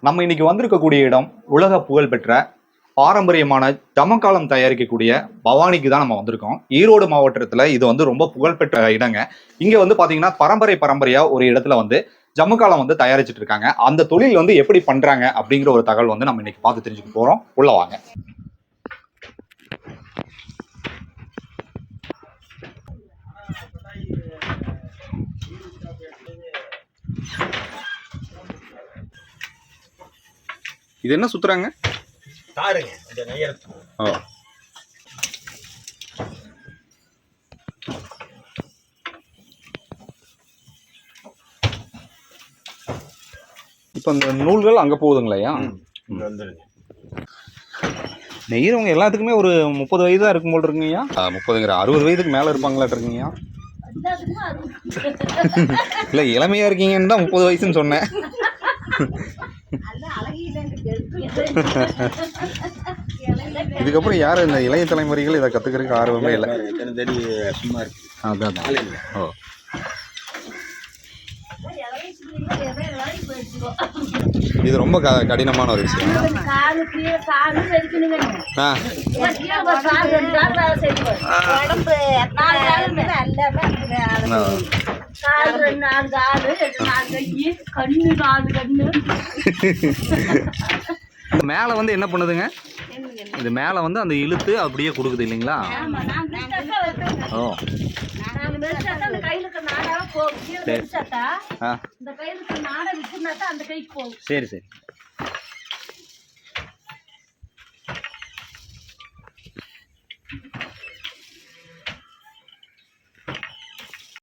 நம்ம இன்னைக்கு வந்திருக்கக்கூடிய இடம் உலக புகழ்பெற்ற பாரம்பரியமான ஜமக்காலம் தயாரிக்கக்கூடிய பவானிக்கு தான் நம்ம வந்திருக்கோம். ஈரோடு மாவட்டத்துல இது வந்து ரொம்ப புகழ்பெற்ற இடங்க. இங்க வந்து பாத்தீங்கன்னா பரம்பரையா ஒரு இடத்துல வந்து ஜமுக்காலம் வந்து தயாரிச்சுட்டு இருக்காங்க. அந்த தொழில் வந்து எப்படி பண்றாங்க அப்படிங்கிற ஒரு தகவல் வந்து நம்ம இன்னைக்கு பார்த்து தெரிஞ்சுக்க போறோம். உள்ள வாங்க. இது என்ன சுத்துறாங்க? தாருங்க இந்த நெய்யறது. இப்போ இந்த நூல்கள் அங்கே போகுதுங்களையா? இங்க வந்துருங்க. நெய்யறவங்க எல்லாத்துக்குமே ஒரு 30 வயது தான் இருக்கும் போல் இருக்குங்கய்யா. 30ங்கிற 60 வயதுக்கு மேலே இருப்பாங்களாட்டு இருக்குங்கய்யா. இல்லை இளமையாக இருக்கீங்கன்னு தான் 30 வயசுன்னு சொன்னேன். இதுக்கப்புறம் யாரும் இந்த இளைய தலைமுறைகள் இதை கற்றுக்கிறதுக்கு ஆர்வமே இல்லை. சும்மா இருக்கு. அதான். ஓ, இது ரொம்ப கடினமான ஒரு விஷயம். மேல வந்து என்ன பண்ணுதுங்க? இது மேல வந்து அந்த இழுத்து அப்படியே கொடுக்குது இல்லைங்களா? ஓ, சரி சரி.